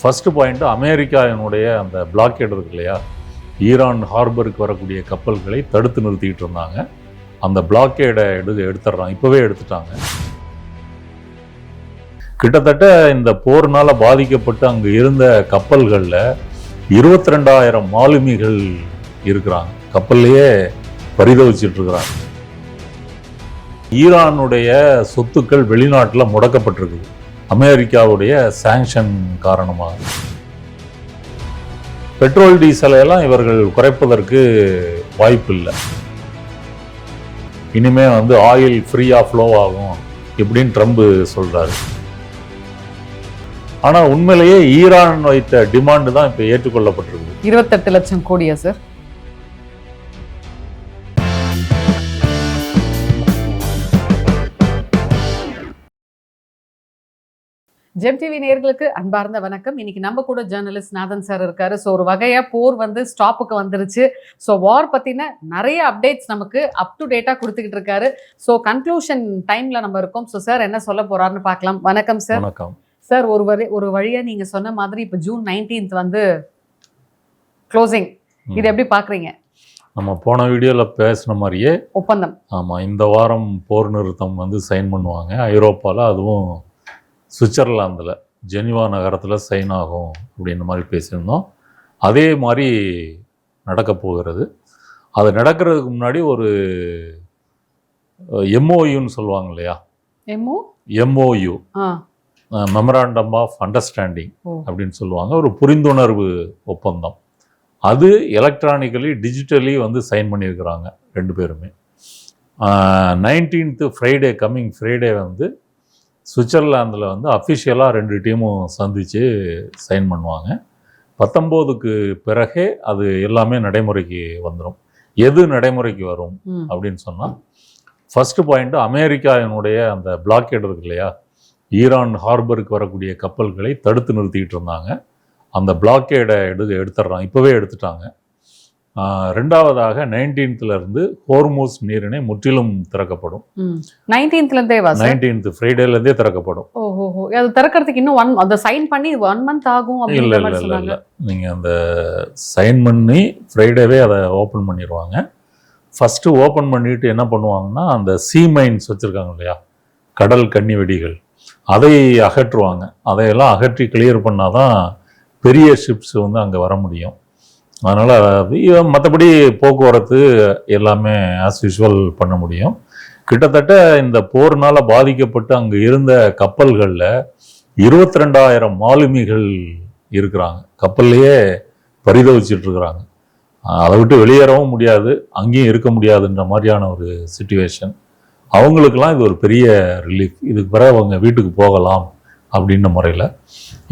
First point, அமெரிக்காவினுடைய அந்த blockade இருக்கு இல்லையா, ஈரான் ஹார்பருக்கு வரக்கூடிய கப்பல்களை தடுத்து நிறுத்திக்கிட்டு இருந்தாங்க. அந்த பிளாக்கேடை எடுத்துடுறாங்க, இப்போவே எடுத்துட்டாங்க. கிட்டத்தட்ட இந்த போர்னால பாதிக்கப்பட்டு அங்கே இருந்த கப்பல்களில் 22,000 மாலுமிகள் இருக்கிறாங்க, கப்பல்லையே பரிதவிச்சிட்டு இருக்கிறாங்க. ஈரானுடைய சொத்துக்கள் வெளிநாட்டில் முடக்கப்பட்டிருக்குது அமெரிக்காவுடைய சாங்ஷன் காரணமாக. பெட்ரோல் டீசலை எல்லாம் இவர்கள் குறைப்பதற்கு வாய்ப்பு இல்லை. இனிமே ஆயில் ஃப்ரீயா ஃப்ளோ ஆகும் இப்படின்னு ட்ரம்ப் சொல்றாரு. ஆனா உண்மையிலேயே ஈரான் வைத்த டிமாண்ட் தான் இப்ப ஏற்றுக்கொள்ளப்பட்டிருக்கு. 28 லட்சம் கோடியா சார்? ஜெம் டிவி நேயர்களுக்கு அன்பார்ந்த வணக்கம். இன்னைக்கு நம்ம கூட ஜேர்னலிஸ்ட் நாதன் சார் இருக்காரு. ஸோ ஒரு வகையா போர் ஸ்டாப்புக்கு வந்துருச்சு. ஸோ வார் பத்தின நிறைய அப்டேட்ஸ் நமக்கு அப் டு டேட்டா கொடுத்துக்கிட்டு இருக்காரு. ஸோ கன்க்ளூஷன் டைம்ல நம்ம இருக்கோம். ஸோ சார் என்ன சொல்ல போறாருன்னு பார்க்கலாம். வணக்கம் சார். வணக்கம் சார். ஒரு வழியா நீங்க சொன்ன மாதிரி இப்போ ஜூன் 19th க்ளோசிங், இது எப்படி பாக்குறீங்க? நம்ம போன வீடியோல பேசின மாதிரியே ஒப்பந்தம். ஆமா, இந்த வாரம் போர் நிறுத்தம் சைன் பண்ணுவாங்க. ஐரோப்பால, அதுவும் சுவிட்சர்லாந்தில் ஜெனிவா நகரத்தில் சைன் ஆகும் அப்படின்ற மாதிரி பேசியிருந்தோம். அதே மாதிரி நடக்க போகிறது. அது நடக்கிறதுக்கு முன்னாடி ஒரு எம்ஓயுன்னு சொல்லுவாங்க இல்லையா, எம்ஓயு மெமராண்டம் ஆஃப் அண்டர்ஸ்டாண்டிங் அப்படின்னு சொல்லுவாங்க, ஒரு புரிந்துணர்வு ஒப்பந்தம். அது எலக்ட்ரானிக்கலி டிஜிட்டலி சைன் பண்ணியிருக்கிறாங்க ரெண்டு பேருமே. 19th ஃப்ரைடே, கம்மிங் ஃப்ரைடே சுவிட்சர்லாந்தில் அஃபிஷியலாக ரெண்டு டீமும் சந்தித்து சைன் பண்ணுவாங்க. 19க்கு பிறகே அது எல்லாமே நடைமுறைக்கு வந்துடும். எது நடைமுறைக்கு வரும் அப்படின்னு சொன்னால், ஃபர்ஸ்ட் பாயிண்ட், அமெரிக்காவினுடைய அந்த பிளாக்கேட் இருக்கு இல்லையா, ஈரான் ஹார்பருக்கு வரக்கூடிய கப்பல்களை தடுத்து நிறுத்திக்கிட்டு இருந்தாங்க. அந்த பிளாக்கேடை எடுத்துடுறாங்க, இப்போவே எடுத்துட்டாங்க. ரெண்டாவதாக 19th ஹோர்மூஸ் நீரிணை முற்றிலும் திறக்கப்படும். 19th ஃப்ரைடேலேருந்தே திறக்கப்படும். ஓஹோ, அது திறக்கிறதுக்கு இன்னும் அதை சைன் பண்ணி 1 month ஆகும். இல்லை, நீங்கள் அந்த சைன் பண்ணி ஃப்ரைடேவே அதை ஓப்பன் பண்ணிடுவாங்க. ஃபஸ்ட்டு ஓப்பன் பண்ணிட்டு என்ன பண்ணுவாங்கன்னா, அந்த சீ மைன்ஸ் வச்சுருக்காங்க இல்லையா, கடல் கன்னி வெடிகள், அதை அகற்றுவாங்க. அதையெல்லாம் அகற்றி கிளியர் பண்ணாதான் பெரிய ஷிப்ஸ் அங்கே வர முடியும். அதனால் மற்றபடி போக்குவரத்து எல்லாமே ஆஸ் யூஷுவல் பண்ண முடியும். கிட்டத்தட்ட இந்த போர்னால் பாதிக்கப்பட்டு அங்கே இருந்த கப்பல்களில் 22,000 மாலுமிகள் இருக்கிறாங்க, கப்பல்லையே பரிதவிச்சிட்டு இருக்கிறாங்க. அதை விட்டு வெளியேறவும் முடியாது, அங்கேயும் இருக்க முடியாதுன்ற மாதிரியான ஒரு சிச்சுவேஷன். அவங்களுக்கெல்லாம் இது ஒரு பெரிய ரிலீஃப். இதுக்கு பிறகு அவங்க வீட்டுக்கு போகலாம் அப்படின்ற முறையில்.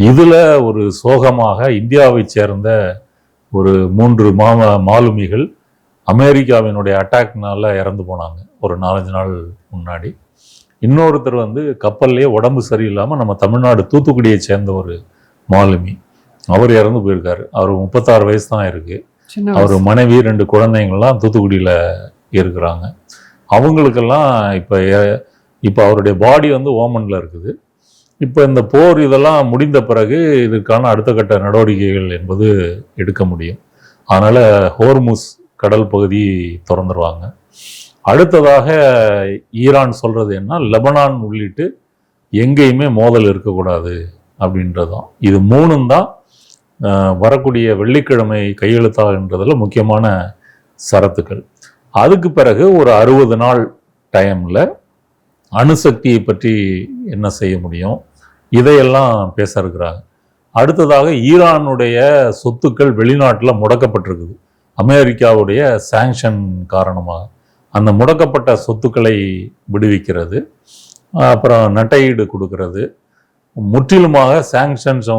இதில் ஒரு சோகமாக இந்தியாவை சேர்ந்த ஒரு 3 மாலுமிகள் அமெரிக்காவினுடைய அட்டாக்னால இறந்து போனாங்க ஒரு 4-5 நாள் முன்னாடி. இன்னொருத்தர் கப்பல்லையே உடம்பு சரியில்லாமல் நம்ம தமிழ்நாடு தூத்துக்குடியை சேர்ந்த ஒரு மாலுமி, அவர் இறந்து போயிருக்காரு. அவர் 36 வயசு தான் இருக்குது. அவர் மனைவி 2 குழந்தைங்கள்லாம் தூத்துக்குடியில் இருக்கிறாங்க. அவங்களுக்கெல்லாம் இப்போ அவருடைய பாடி ஓமனில் இருக்குது. இப்போ இந்த போர் இதெல்லாம் முடிந்த பிறகு இதற்கான அடுத்த கட்ட நடவடிக்கைகள் என்பது எடுக்க முடியும். அதனால் ஹோர்முஸ் கடல் பகுதி திறந்துருவாங்க. அடுத்ததாக ஈரான் சொல்கிறது என்ன, லெபனான் உள்ளிட்டு எங்கேயுமே மோதல் இருக்கக்கூடாது அப்படின்றதும். இது 3 தான் வரக்கூடிய வெள்ளிக்கிழமை கையெழுத்தாகின்றதில் முக்கியமான சரத்துக்கள். அதுக்கு பிறகு ஒரு 60 நாள் டைமில் அணுசக்தியை பற்றி என்ன செய்ய முடியும், இதையெல்லாம் பேச இருக்கிறாங்க. அடுத்ததாக ஈரானுடைய சொத்துக்கள் வெளிநாட்டில் முடக்கப்பட்டிருக்குது அமெரிக்காவுடைய சாங்ஷன் காரணமாக. அந்த முடக்கப்பட்ட சொத்துக்களை விடுவிக்கிறது, அப்புறம் நட்டையீடு கொடுக்கறது, முற்றிலுமாக சாங்ஷன்ஸ்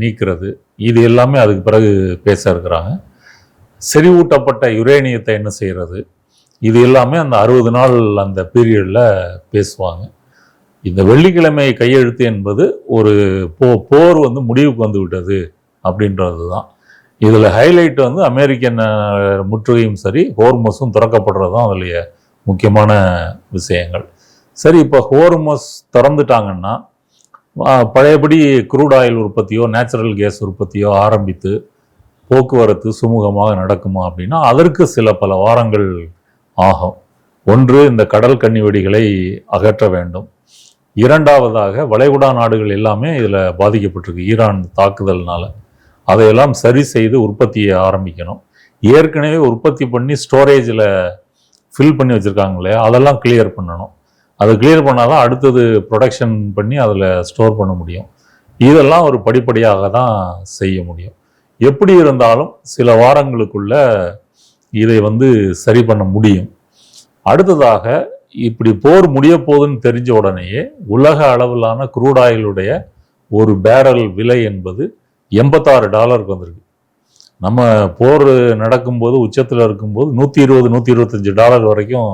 நீக்கிறது, இது எல்லாமே அதுக்கு பிறகு பேச இருக்கிறாங்க. செறிவூட்டப்பட்ட யுரேனியத்தை என்ன செய்கிறது, இது எல்லாமே அந்த 60 நாள் அந்த பீரியடில் பேசுவாங்க. இந்த வெள்ளிக்கிழமை கையெழுத்து என்பது ஒரு போர் முடிவுக்கு விட்டது அப்படின்றது தான். இதில் ஹைலைட் அமெரிக்கன் முற்றுகையும் சரி, ஹோர்மஸும் திறக்கப்படுறது தான் அதில் முக்கியமான விஷயங்கள். சரி, இப்போ ஹோர்மஸ் திறந்துட்டாங்கன்னா பழையபடி க்ரூட் ஆயில் உற்பத்தியோ நேச்சுரல் கேஸ் உற்பத்தியோ ஆரம்பித்து போக்குவரத்து சுமூகமாக நடக்குமா அப்படின்னா அதற்கு பல வாரங்கள் ஆகும். ஒன்று, இந்த கடல் கன்னி வெடிகளை அகற்ற வேண்டும். இரண்டாவதாக, வளைகுடா நாடுகள் எல்லாமே இதில் பாதிக்கப்பட்டிருக்கு ஈரான் தாக்குதல்னால. அதையெல்லாம் சரி செய்து உற்பத்தியை ஆரம்பிக்கணும். ஏற்கனவே உற்பத்தி பண்ணி ஸ்டோரேஜில் ஃபில் பண்ணி வச்சுருக்காங்க இல்லையா, அதெல்லாம் கிளியர் பண்ணணும். அதை கிளியர் பண்ணால் தான் அடுத்தது ப்ரொடக்ஷன் பண்ணி அதில் ஸ்டோர் பண்ண முடியும். இதெல்லாம் ஒரு படிப்படியாக தான் செய்ய முடியும். எப்படி இருந்தாலும் சில வாரங்களுக்குள்ள இதை சரி பண்ண முடியும். அடுத்ததாக, இப்படி போர் முடிய போகுதுன்னு தெரிஞ்ச உடனேயே உலக அளவிலான க்ரூட் ஆயிலுடைய ஒரு பேரல் விலை என்பது $86 வந்திருக்கு. நம்ம போர் நடக்கும்போது உச்சத்தில் இருக்கும்போது $120, $125 வரைக்கும்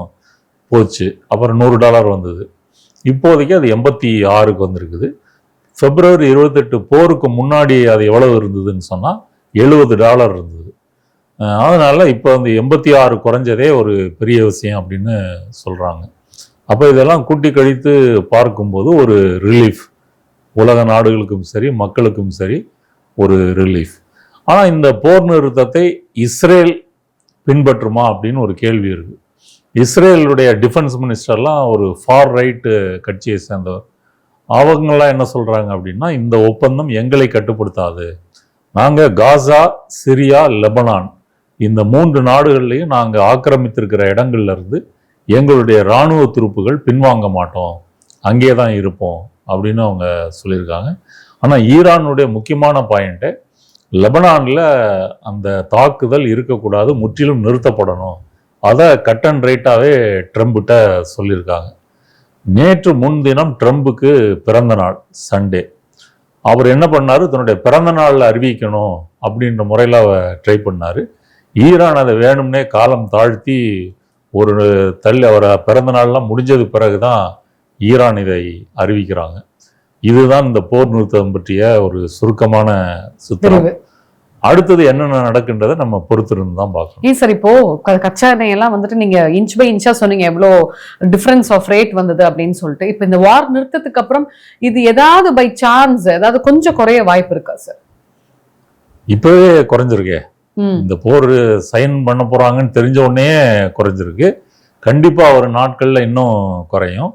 போச்சு. அப்புறம் $100 வந்தது. இப்போதைக்கு அது 86 வந்திருக்குது. February 28 போருக்கு முன்னாடி அது எவ்வளவு இருந்ததுன்னு சொன்னால் $70 இருந்தது. அதனால இப்போ 86 குறைஞ்சதே ஒரு பெரிய விஷயம் அப்படின்னு சொல்கிறாங்க. அப்போ இதெல்லாம் கூட்டி கழித்து பார்க்கும்போது ஒரு ரிலீஃப், உலக நாடுகளுக்கும் சரி மக்களுக்கும் சரி ஒரு ரிலீஃப். ஆனால் இந்த போர் நிறுத்தத்தை இஸ்ரேல் பின்பற்றுமா அப்படின்னு ஒரு கேள்வி இருக்குது. இஸ்ரேலுடைய டிஃபென்ஸ் மினிஸ்டர்லாம் ஒரு ஃபார் ரைட்டு கட்சியை சேர்ந்தவர். அவங்கெல்லாம் என்ன சொல்கிறாங்க அப்படின்னா, இந்த ஒப்பந்தம் எங்களை கட்டுப்படுத்தாது. நாங்கள் காசா, சிரியா, லெபனான் இந்த 3 நாடுகள்லையும் நாங்கள் ஆக்கிரமித்திருக்கிற இடங்கள்ல இருந்து எங்களுடைய இராணுவ துருப்புகள் பின்வாங்க மாட்டோம், அங்கே தான் இருப்போம் அப்படின்னு அவங்க சொல்லியிருக்காங்க. ஆனால் ஈரானுடைய முக்கியமான பாயிண்ட்டு, லெபனானில் அந்த தாக்குதல் இருக்கக்கூடாது, முற்றிலும் நிறுத்தப்படணும். அதை கட் அண்ட் ரைட்டாகவே ட்ரம்ப்கிட்ட சொல்லியிருக்காங்க. நேற்று முன்தினம் ட்ரம்புக்கு பிறந்த நாள், சண்டே. அவர் என்ன பண்ணார், தன்னுடைய பிறந்த நாளில் அறிவிக்கணும் அப்படின்ற முறையில் ட்ரை பண்ணார். ஈரான் அதை வேணும்னே காலம் தாழ்த்தி ஒரு தள்ளி அவரை பிறந்த நாள்லாம் முடிஞ்சது பிறகு தான் ஈரான் இதை அறிவிக்கிறாங்க. இதுதான் இந்த போர் நிறுத்தம் பற்றிய ஒரு சுருக்கமான சுத்தம். அடுத்தது என்னென்ன நடக்குன்றதை நம்ம பொறுத்திருந்து தான் பார்க்கணும். சார், இப்போ கச்சா எண்ணெய் எல்லாம் நீங்க இன்ச் பை இன்ச்சா சொன்னீங்க எவ்வளோ டிஃபரன்ஸ் ஆஃப் ரேட் வந்தது அப்படின்னு சொல்லிட்டு. இப்போ இந்த வார் நிறுத்தத்துக்கு அப்புறம் இது ஏதாவது பை சான்ஸ் ஏதாவது கொஞ்சம் குறைய வாய்ப்பு இருக்கா சார்? இப்பவே குறைஞ்சிருக்கே. இந்த போர் சைன் பண்ண போறாங்கன்னு தெரிஞ்ச உடனே குறைஞ்சிருக்கு. கண்டிப்பா ஒரு நாட்கள்ல இன்னும் குறையும்.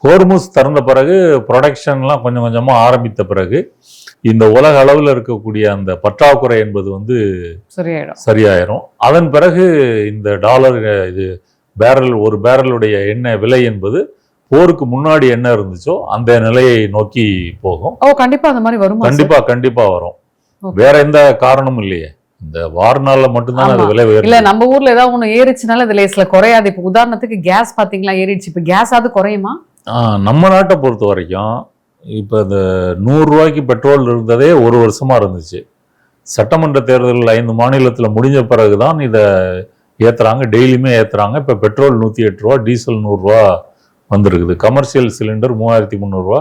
ஹோர்முஸ் திறந்த பிறகு ப்ரொடக்ஷன்லாம் கொஞ்சம் கொஞ்சமா ஆரம்பித்த பிறகு இந்த உலக அளவில் இருக்கக்கூடிய அந்த பற்றாக்குறை என்பது சரியாயிரும். அதன் பிறகு இந்த டாலர், இது ஒரு பேரலுடைய எண்ணெய் விலை என்பது போருக்கு முன்னாடி என்ன இருந்துச்சோ அந்த நிலையை நோக்கி போகும். கண்டிப்பா அந்த மாதிரி வரும். கண்டிப்பா வரும். வேற எந்த காரணமும் இல்லையே, இந்த வார்னால மட்டும்தான் அது விலை இல்ல. நம்ம ஊர்ல ஏதாவது ஒண்ணு ஏறிச்சுனால அது லேஸ்ல குறையாது. இப்ப உதாரணத்துக்கு கேஸ் பாத்தீங்களா ஏறிடுச்சு. இப்ப கேஸ் அது குறையுமா? நம்ம நாட்டை பொறுத்த வரைக்கும் இப்போ இந்த 100 ரூபாய்க்கு பெட்ரோல் இருந்ததே ஒரு வருஷமா இருந்துச்சு. சட்டமன்ற தேர்தலில் 5 மாநிலத்தில் முடிஞ்ச பிறகுதான் இதை ஏற்றுறாங்க, டெய்லியுமே ஏற்றுறாங்க. இப்போ பெட்ரோல் 108 ரூபா, டீசல் 100 ரூபா வந்திருக்குது. கமர்ஷியல் சிலிண்டர் 3300 ரூபா,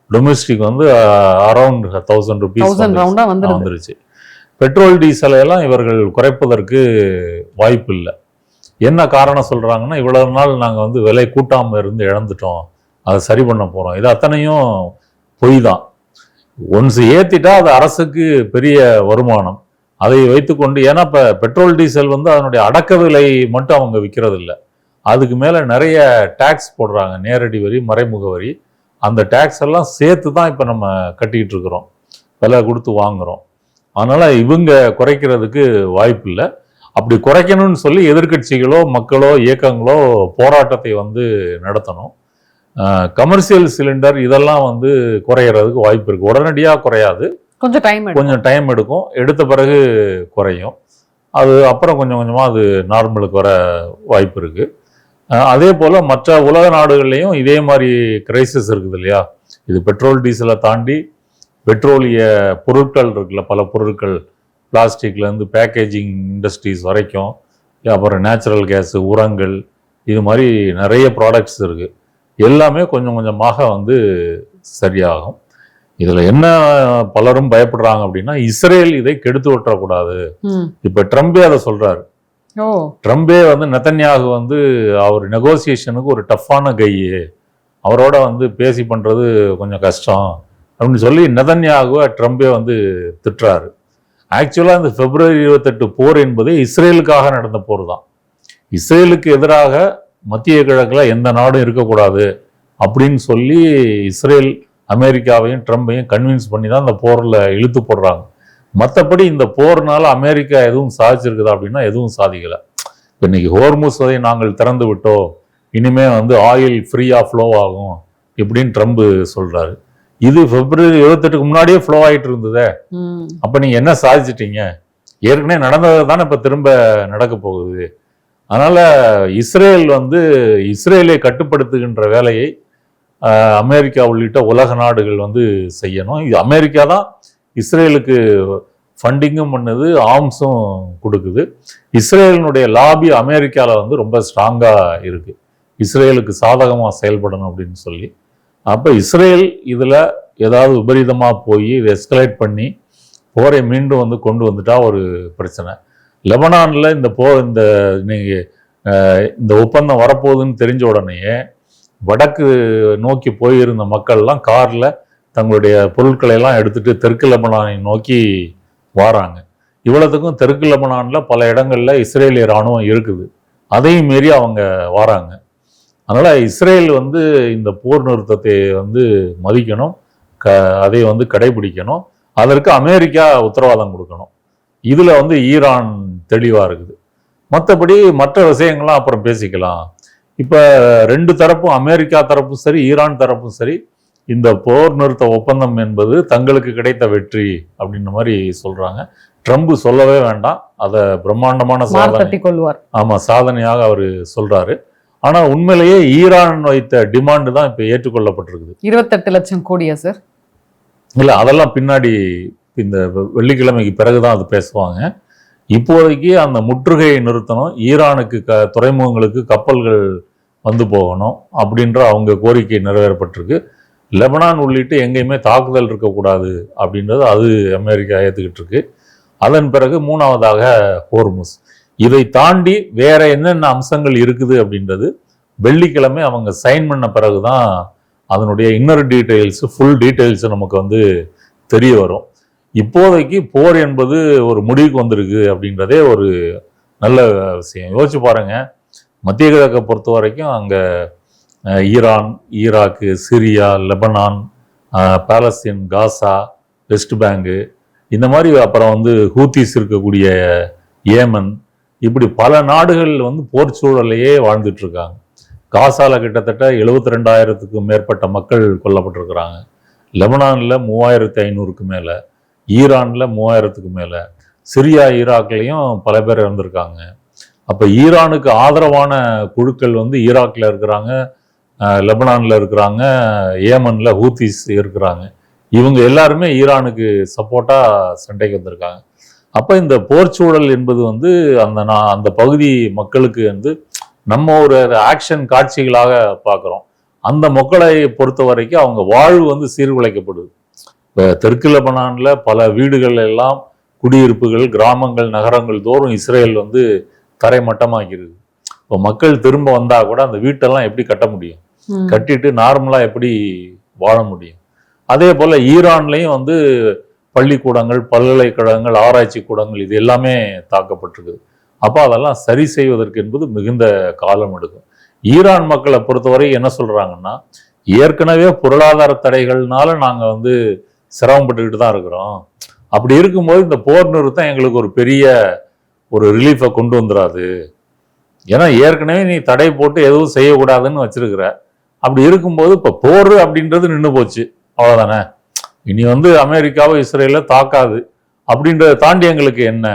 டொமெஸ்டிக் அரௌண்ட் 1000 ருபீஸ் வந்துருச்சு. பெட்ரோல் டீசலை எல்லாம் இவர்கள் குறைப்பதற்கு வாய்ப்பு இல்லை. என்ன காரணம் சொல்றாங்கன்னா, இவ்வளவு நாள் நாங்கள் விலை கூட்டாமல் இருந்து இழந்துட்டோம், அதை சரி பண்ண போறோம். இது அத்தனையும் பொய் தான். ஒன்ஸ் ஏத்திட்டா அது அரசுக்கு பெரிய வருமானம். அதை வைத்துக்கொண்டு, ஏன்னா இப்போ பெட்ரோல் டீசல் அதனுடைய அடக்க விலை மட்டும் அவங்க விற்கிறது இல்லை, அதுக்கு மேலே நிறைய டேக்ஸ் போடுறாங்க, நேரடி வரி, மறைமுக வரி. அந்த டேக்ஸ் எல்லாம் சேர்த்து தான் இப்போ நம்ம கட்டிக்கிட்டு இருக்கிறோம், விலை கொடுத்து வாங்குறோம். அதனால இவங்க குறைக்கிறதுக்கு வாய்ப்பு இல்லை. அப்படி குறைக்கணும்னு சொல்லி எதிர்கட்சிகளோ மக்களோ இயக்கங்களோ போராட்டத்தை நடத்தணும். கமர்ஷியல் சிலிண்டர் இதெல்லாம் குறையிறதுக்கு வாய்ப்பு இருக்கு. உடனடியாக குறையாது, கொஞ்சம் டைம் எடுக்கும். எடுத்த பிறகு குறையும். அது அப்புறம் கொஞ்சம் கொஞ்சமாக அது நார்மலுக்கு வர வாய்ப்பு இருக்கு. அதே போல் மற்ற உலக நாடுகள்லையும் இதே மாதிரி கிரைசிஸ் இருக்குது இல்லையா. இது பெட்ரோல் டீசலை தாண்டி பெட்ரோலிய பொருட்கள் இருக்குல்ல, பல பொருட்கள், பிளாஸ்டிக்லேருந்து பேக்கேஜிங் இண்டஸ்ட்ரீஸ் வரைக்கும், அப்புறம் நேச்சுரல் கேஸு, உரங்கள், இது மாதிரி நிறைய ப்ராடக்ட்ஸ் இருக்குது. எல்லாமே கொஞ்சம் கொஞ்சமாக சரியாகும். இதில் என்ன பலரும் பயப்படுறாங்க அப்படின்னா, இஸ்ரேல் இதை கெடுத்து விட்டுறக்கூடாது. இப்போ ட்ரம்பே அதை சொல்கிறாரு. ட்ரம்பே நெத்தன்யாகு அவர் நெகோசியேஷனுக்கு ஒரு டஃப்பான கையே, அவரோட பேசி பண்ணுறது கொஞ்சம் கஷ்டம், அப்படின்னு சொல்லி நெதன்யாகுவை ட்ரம்பே வந்து திட்டுறாரு. ஆக்சுவலாக இந்த February 28 போர் என்பது இஸ்ரேலுக்காக நடந்த போர் தான். இஸ்ரேலுக்கு எதிராக மத்திய கிழக்கில் எந்த நாடும் இருக்கக்கூடாது அப்படின்னு சொல்லி இஸ்ரேல் அமெரிக்காவையும் ட்ரம்பையும் கன்வின்ஸ் பண்ணி தான் இந்த போரில் இழுத்து போடுறாங்க. மற்றபடி இந்த போர்னால அமெரிக்கா எதுவும் சாதிச்சிருக்குதா அப்படின்னா எதுவும் சாதிக்கலை. இன்னைக்கு ஹோர்முஸை நாங்கள் திறந்து விட்டோம், இனிமே வந்து ஆயில் ஃப்ரீயாக ஃப்ளோ ஆகும் இப்படின்னு ட்ரம்ப் சொல்றாரு. இது February 28க்கு முன்னாடியே ஃப்ளோ ஆகிட்டு இருந்ததே. அப்போ நீங்கள் என்ன சாதிச்சிட்டீங்க? ஏற்கனவே நடந்தது தானே இப்போ திரும்ப நடக்க போகுது. அதனால இஸ்ரேல் வந்து இஸ்ரேலை கட்டுப்படுத்துகின்ற வேலையை அமெரிக்கா உள்ளிட்ட உலக நாடுகள் வந்து செய்யணும். இது அமெரிக்கா தான் இஸ்ரேலுக்கு ஃபண்டிங்கும் பண்ணுது, ஆர்ம்ஸும் கொடுக்குது. இஸ்ரேலினுடைய லாபி அமெரிக்காவில் வந்து ரொம்ப ஸ்ட்ராங்காக இருக்குது, இஸ்ரேலுக்கு சாதகமாக செயல்படணும் அப்படின்னு சொல்லி. அப்போ இஸ்ரேல் இதில் ஏதாவது விபரீதமாக போய் இதை எஸ்கலேட் பண்ணி போரை மீண்டும் வந்து கொண்டு வந்துட்டா ஒரு பிரச்சனை. லெபனானில் இந்த ஒப்பந்தம் வரப்போகுதுன்னு தெரிஞ்ச உடனேயே வடக்கு நோக்கி போயிருந்த மக்கள்லாம் காரில் தங்களுடைய பொருட்களை எல்லாம் எடுத்துட்டு தெற்கு லெபனானை நோக்கி வாராங்க. இவ்வளவுக்கும் தெற்கு லெபனானில் பல இடங்களில் இஸ்ரேலிய இராணுவம் இருக்குது, அதையும் மீறி அவங்க வாராங்க. அதனால இஸ்ரேல் வந்து இந்த போர் நிறுத்தத்தை வந்து மதிக்கணும், அதை வந்து கடைபிடிக்கணும். அதற்கு அமெரிக்கா உத்தரவாதம் கொடுக்கணும். இதுல வந்து ஈரான் தெளிவா இருக்குது. மற்றபடி மற்ற விஷயங்கள்லாம் அப்புறம் பேசிக்கலாம். இப்ப ரெண்டு தரப்பும், அமெரிக்கா தரப்பும் சரி ஈரான் தரப்பும் சரி, இந்த போர் நிறுத்த ஒப்பந்தம் என்பது தங்களுக்கு கிடைத்த வெற்றி அப்படின்ற மாதிரி சொல்றாங்க. ட்ரம்ப் சொல்லவே வேண்டாம், அதை பிரம்மாண்டமான சாதனை, ஆமா சாதனையாக அவர் சொல்றாரு. ஆனா உண்மையிலேயே ஈரான் வைத்த டிமாண்ட் தான் இப்ப ஏற்றுக்கொள்ளப்பட்டிருக்குது. 28 லட்சம் கோடியா சார்? இல்ல, அதெல்லாம் பின்னாடி இந்த வெள்ளிக்கிழமைக்கு பிறகுதான் அது பேசுவாங்க. இப்போதைக்கு அந்த முற்றுகையை நிறுத்தணும், ஈரானுக்கு துறைமுகங்களுக்கு கப்பல்கள் வந்து போகணும் அப்படின்ற அவங்க கோரிக்கை நிறைவேறப்பட்டிருக்கு. லெபனான் உள்ளிட்டு எங்கேயுமே தாக்குதல் இருக்கக்கூடாது அப்படின்றது அது அமெரிக்கா ஏற்றுக்கிட்டு இருக்கு. அதன் பிறகு மூணாவதாக ஹோர்முஸ். இதை தாண்டி வேற என்னென்ன அம்சங்கள் இருக்குது அப்படின்றது வெள்ளிக்கிழமை அவங்க சைன் பண்ண பிறகுதான் அதனுடைய இன்னர் டீட்டெயில்ஸ், ஃபுல் டீட்டெயில்ஸ் நமக்கு வந்து தெரிய வரும். இப்போதைக்கு போர் என்பது ஒரு முடிவுக்கு வந்திருக்கு அப்படின்றதே ஒரு நல்ல விஷயம். யோசிச்சு பாருங்க, மத்திய கிழக்கை பொறுத்த வரைக்கும் அங்கே Iran, Iraq, Syria, Lebanon, Palestine, Gaza, West Bank, இந்த மாதிரி அப்புறம் வந்து ஹூத்திஸ் இருக்கக்கூடிய ஏமன், இப்படி பல நாடுகள் வந்து போர் சூழலையே வாழ்ந்துட்டு இருக்காங்க. காசால கிட்டத்தட்ட 72,000க்கும் மேற்பட்ட மக்கள் கொல்லப்பட்டிருக்கிறாங்க. லெபனானில் 3,500க்கு மேலே, ஈரானில் 3,000க்கு மேலே, சிரியா ஈராக்லேயும் பல பேர் இறந்துருக்காங்க. அப்போ ஈரானுக்கு ஆதரவான குழுக்கள் வந்து ஈராக்கில் இருக்கிறாங்க, லெபனானில் இருக்கிறாங்க, ஏமனில் ஹூத்திஸ் இருக்கிறாங்க. இவங்க எல்லாருமே ஈரானுக்கு சப்போர்ட்டாக சண்டைக்கு வந்திருக்காங்க. அப்போ இந்த போர்ச்சூழல் என்பது வந்து அந்த பகுதி மக்களுக்கு வந்து நம்ம ஒரு ஆக்ஷன் காட்சிகளாக பார்க்குறோம். அந்த மக்களை பொறுத்த வரைக்கும் அவங்க வாழ்வு வந்து சீர்குலைக்கப்படுது. இப்போ தெற்கு லெபனானில் பல வீடுகள் எல்லாம், குடியிருப்புகள், கிராமங்கள், நகரங்கள் தோறும் இஸ்ரேல் வந்து தரைமட்டமாக்கிறது. இப்போ மக்கள் திரும்ப வந்தால் கூட அந்த வீட்டெல்லாம் எப்படி கட்ட முடியும்? கட்டிட்டு நார்மலாக எப்படி வாழ முடியும்? அதே போல் ஈரான்லேயும் வந்து பள்ளிக்கூடங்கள், பல்கலைக்கழகங்கள், ஆராய்ச்சி கூடங்கள் இது எல்லாமே தாக்கப்பட்டிருக்குது. அப்போ அதெல்லாம் சரி செய்வதற்கு என்பது மிகுந்த காலம் எடுக்கும். ஈரான் மக்களை பொறுத்தவரை என்ன சொல்கிறாங்கன்னா, ஏற்கனவே பொருளாதார தடைகள்னால நாங்கள் வந்து சிரமப்பட்டுக்கிட்டு தான் இருக்கிறோம். அப்படி இருக்கும்போது இந்த போர் நிறுத்தம் எங்களுக்கு ஒரு பெரிய ரிலீஃபை கொண்டு வந்துடாது. ஏன்னா ஏற்கனவே நீ தடை போட்டு எதுவும் செய்யக்கூடாதுன்னு வச்சிருக்கிற. அப்படி இருக்கும்போது இப்போ போர் அப்படின்றது நின்று போச்சு, அவ்வளோதானே. இனி வந்து அமெரிக்காவோ இஸ்ரேலை தாக்காது அப்படின்றத தாண்டி எங்களுக்கு என்ன?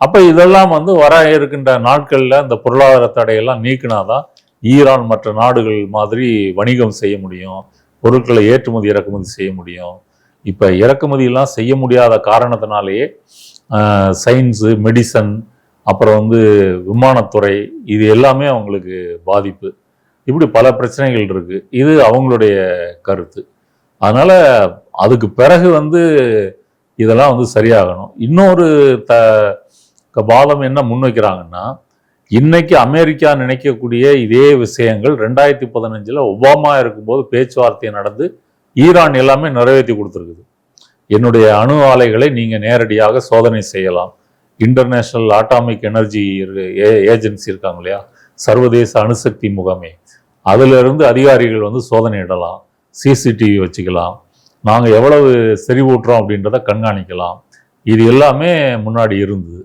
அப்போ இதெல்லாம் வந்து வர இருக்கின்ற நாட்களில் இந்த பொருளாதார தடையெல்லாம் நீக்கினாதான் ஈரான் மற்ற நாடுகள் மாதிரி வணிகம் செய்ய முடியும், பொருட்களை ஏற்றுமதி இறக்குமதி செய்ய முடியும். இப்போ இறக்குமதியெல்லாம் செய்ய முடியாத காரணத்தினாலேயே சயின்ஸு, மெடிசன், அப்புறம் வந்து விமானத்துறை, இது எல்லாமே அவங்களுக்கு பாதிப்பு. இப்படி பல பிரச்சனைகள் இருக்கு. இது அவங்களுடைய கருத்து. அதனால அதுக்கு பிறகு வந்து இதெல்லாம் வந்து சரியாகணும். இன்னொரு வாதம் என்ன முன்வைக்கிறாங்கன்னா, இன்னைக்கு அமெரிக்கா நினைக்கக்கூடிய இதே விஷயங்கள் 2015 ஒபாமா இருக்கும்போது பேச்சுவார்த்தை நடந்து ஈரான் எல்லாமே நிறைவேற்றி கொடுத்துருக்குது. என்னுடைய அணு ஆலைகளை நீங்கள் நேரடியாக சோதனை செய்யலாம். இன்டர்நேஷ்னல் அட்டாமிக் எனர்ஜி ஏஜென்சி இருக்காங்க இல்லையா, சர்வதேச அணுசக்தி முகமை, அதிலிருந்து அதிகாரிகள் வந்து சோதனையிடலாம், சிசிடிவி வச்சுக்கலாம், நாங்கள் எவ்வளவு செறிவூட்டுறோம் அப்படின்றத கண்காணிக்கலாம். இது எல்லாமே முன்னாடி இருந்தது.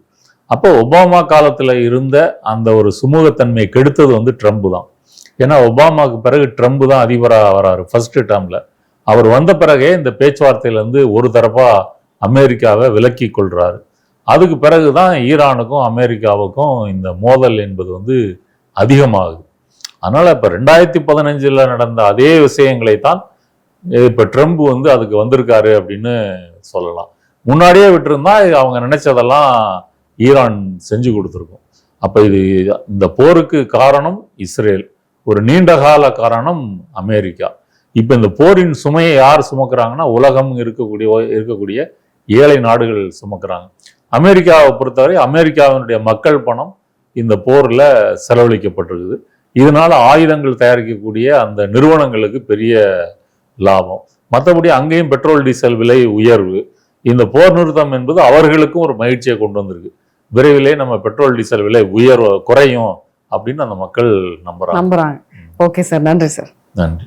அப்போ ஒபாமா காலத்தில் இருந்த அந்த ஒரு சுமூகத்தன்மையை கெடுத்தது வந்து ட்ரம்ப் தான். ஏன்னா ஒபாமாவுக்கு பிறகு ட்ரம்ப் தான் அதிபராக வராரு ஃபர்ஸ்ட் டேர்மில். அவர் வந்த பிறகே இந்த பேச்சுவார்த்தையிலேருந்து ஒரு தரப்பா அமெரிக்காவை விலக்கி கொள்றாரு. அதுக்கு பிறகு தான் ஈரானுக்கும் அமெரிக்காவுக்கும் இந்த மோதல் என்பது வந்து அதிகமாகுது. அதனால் இப்போ 2015 நடந்த அதே விஷயங்களை தான் இப்போ ட்ரம்ப் வந்து அதுக்கு வந்திருக்காரு அப்படின்னு சொல்லலாம். முன்னாடியே விட்டுருந்தா அவங்க நினைச்சதெல்லாம் ஈரான் செஞ்சு கொடுத்துருக்கும். அப்போ இந்த போருக்கு காரணம் இஸ்ரேல், ஒரு நீண்ட கால காரணம் அமெரிக்கா. இப்போ இந்த போரின் சுமையை யார் சுமக்கிறாங்கன்னா உலகம் இருக்கக்கூடிய ஏழை நாடுகள் சுமக்கிறாங்க. அமெரிக்காவை பொறுத்தவரை அமெரிக்காவினுடைய மக்கள் பணம் இந்த போரில் செலவழிக்கப்பட்டிருக்குது. இதனால ஆயுதங்கள் தயாரிக்கக்கூடிய அந்த நிறுவனங்களுக்கு பெரிய லாபம். மற்றபடி அங்கேயும் பெட்ரோல் டீசல் விலை உயர்வு. இந்த போர் நிறுத்தம் என்பது அவர்களுக்கும் ஒரு மகிழ்ச்சியை கொண்டு வந்திருக்கு. விரைவிலே நம்ம பெட்ரோல் டீசல் விலை குறையும் அப்படின்னு அந்த மக்கள் நம்புறாங்க. ஓகே சார், நன்றி சார். நன்றி.